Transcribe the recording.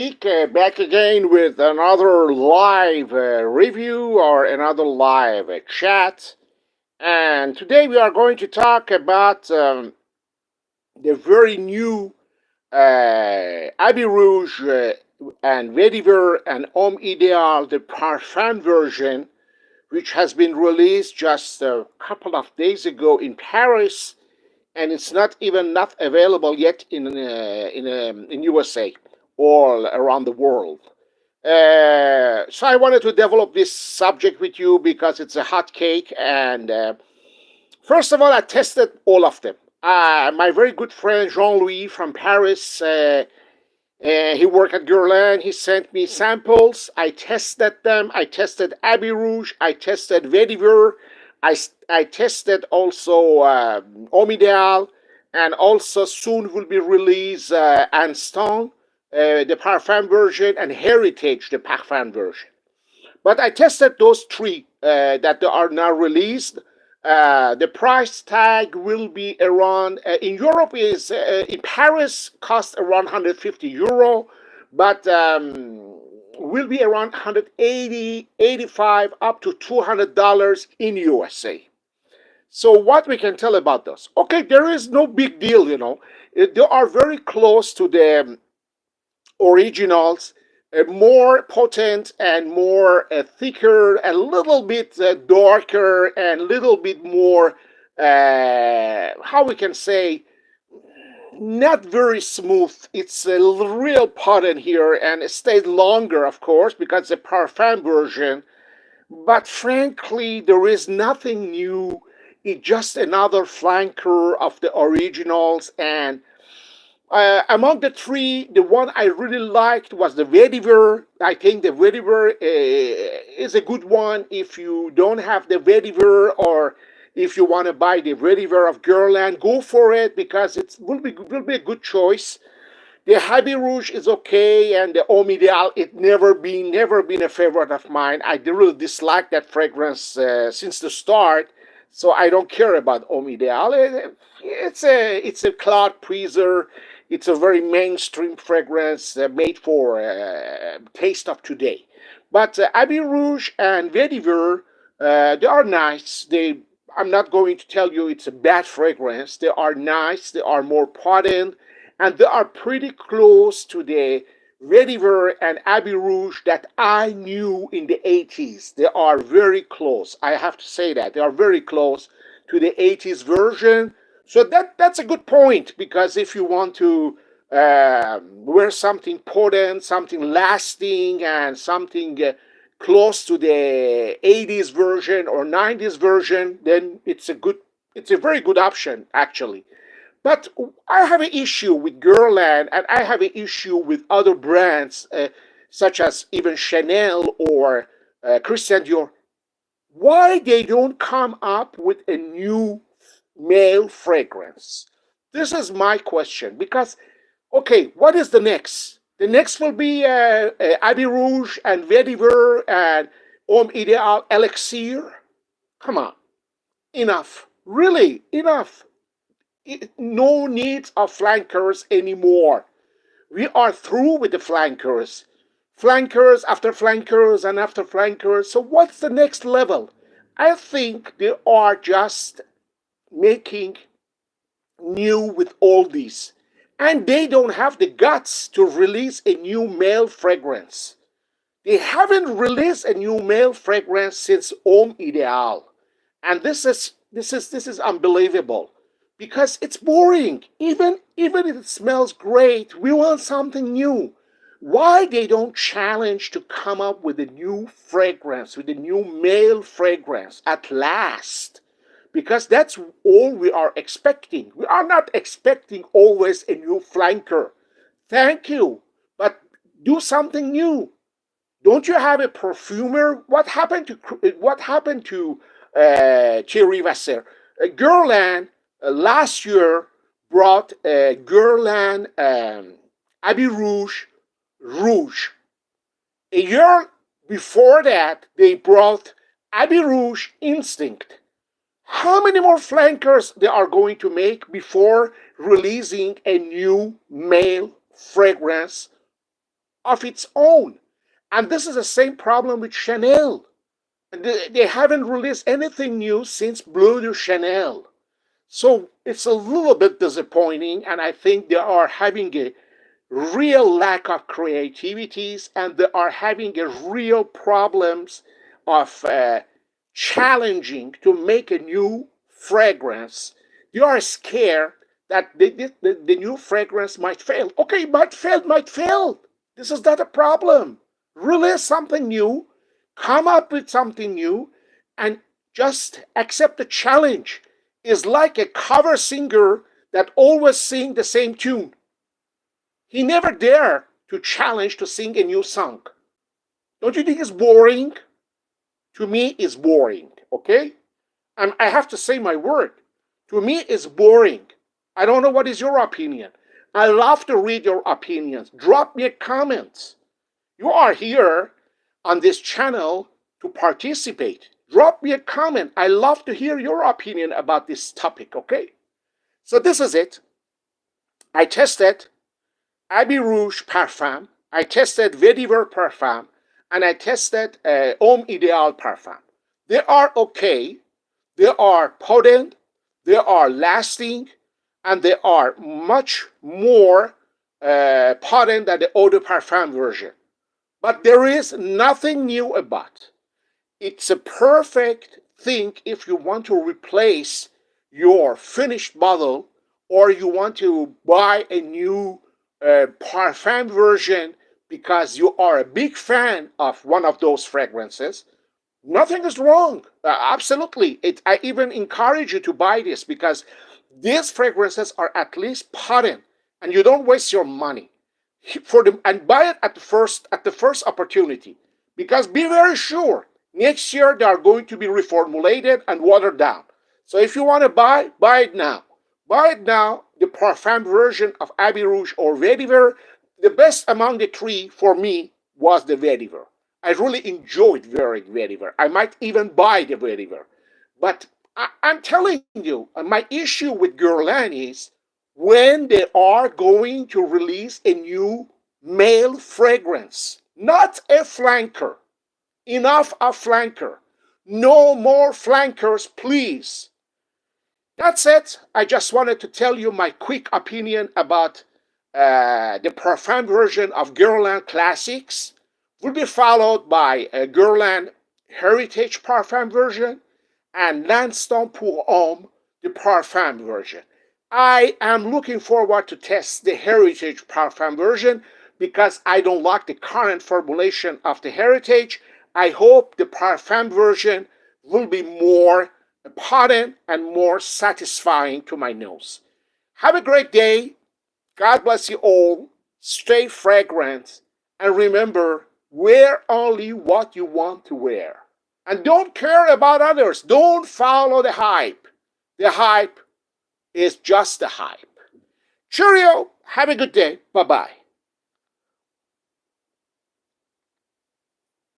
Back again with another live review or another live chat. And today we are going to talk about the very new Abbey Rouge and Vetiver and Homme Ideal, the Parfum version, which has been released just a couple of days ago in Paris, and it's not available yet in USA or around the world. So I wanted to develop this subject with you because it's a hot cake. And first of all, I tested all of them. My very good friend Jean-Louis from Paris, he worked at Guerlain. He sent me samples. I tested them. I tested Abbey Rouge. I tested Vetiver. I tested also Omidal. And also soon will be released Instant, the Parfum version, and Heritage, the Parfum version. But I tested those three that are now released. The price tag will be around in Europe is in Paris cost around 150 euro, but will be around 180, 85 up to $200 in USA. So what we can tell about those? Okay, there is no big deal. They are very close to the originals, more potent and more thicker, a little bit darker, and a little bit more, how we can say, not very smooth. It's a real potent here, and it stays longer, of course, because the parfum version. But frankly, there is nothing new. It's just another flanker of the originals, and among the three, the one I really liked was the Vetiver. I think the Vetiver is a good one if you don't have the Vetiver, or if you want to buy the Vetiver of Guerlain, go for it because it will be a good choice. The Abbey Rouge is okay, and the Homme Ideal, it never been a favorite of mine. I really dislike that fragrance since the start, so I don't care about Homme Ideal. It's a cloud pleaser. It's a very mainstream fragrance made for taste of today. But Abbey Rouge and Vetiver, they are nice. I'm not going to tell you it's a bad fragrance. They are nice. They are more potent, and they are pretty close to the Vetiver and Abbey Rouge that I knew in the 80s. They are very close. I have to say that. They are very close to the 80s version. So that's a good point, because if you want to wear something potent, something lasting, and something close to the 80s version or 90s version, then it's a very good option actually. But I have an issue with Guerlain, and I have an issue with other brands, such as even Chanel or Christian Dior. Why they don't come up with a new male fragrance? This is my question. Because, okay, what is the next? The next will be Abbey Rouge and Vetiver and Homme Ideal Elixir. Come on, enough. Really, enough. No need of flankers anymore. We are through with the flankers. Flankers after flankers and after flankers. So what's the next level? I think they are just making new with all these. And they don't have the guts to release a new male fragrance. They haven't released a new male fragrance since Homme Ideal. And this is unbelievable, because it's boring. Even if it smells great, we want something new. Why they don't challenge to come up with a new fragrance, with a new male fragrance at last? Because that's all we are expecting. We are not expecting always a new flanker. Thank you, but do something new. Don't you have a perfumer? What happened to Thierry Vasser? Guerlain last year brought Guerlain Abbey Rouge. A year before that, they brought Abbey Rouge Instinct. How many more flankers they are going to make before releasing a new male fragrance of its own. And this is the same problem with Chanel. They haven't released anything new since Bleu de Chanel. So it's a little bit disappointing, and I think they are having a real lack of creativities, and they are having a real problems of challenging to make a new fragrance. They are scared that the new fragrance might fail. Okay, might fail. This is not a problem. Release something new, come up with something new, and just accept the challenge. Is like a cover singer that always sing the same tune. He never dare to challenge to sing a new song. Don't you think it's boring? To me, it's boring, okay? And I have to say my word. To me, it's boring. I don't know what is your opinion. I love to read your opinions. Drop me a comment. You are here on this channel to participate. Drop me a comment. I love to hear your opinion about this topic, okay? So this is it. I tested Abbey Rouge Parfum, I tested Vetiver Parfum, and I tested Homme Ideal Parfum. They are okay. They are potent. They are lasting, and they are much more potent than the Eau de Parfum version. But there is nothing new about it. It's a perfect thing if you want to replace your finished bottle or you want to buy a new parfum version because you are a big fan of one of those fragrances. Nothing is wrong. Absolutely. I even encourage you to buy this because these fragrances are at least potent and you don't waste your money and buy it at the first opportunity, because be very sure next year they are going to be reformulated and watered down. So if you want to buy it now. Buy it now, the parfum version of Abbey Rouge or Vetiver. The best among the three for me was the Vetiver. I really enjoyed wearing Vetiver. I might even buy the Vetiver. But I'm telling you, my issue with Guerlain is when they are going to release a new male fragrance, not a flanker. Enough of flanker. No more flankers, please. That's it. I just wanted to tell you my quick opinion about the parfum version of Guerlain Classics. Will be followed by a Guerlain Heritage Parfum version and L'Instant pour Homme, the parfum version. I am looking forward to test the Heritage Parfum version because I don't like the current formulation of the Heritage. I hope the parfum version will be more potent and more satisfying to my nose. Have a great day. God bless you all. Stay fragrant. And remember, wear only what you want to wear. And don't care about others. Don't follow the hype. The hype is just the hype. Cheerio. Have a good day. Bye-bye.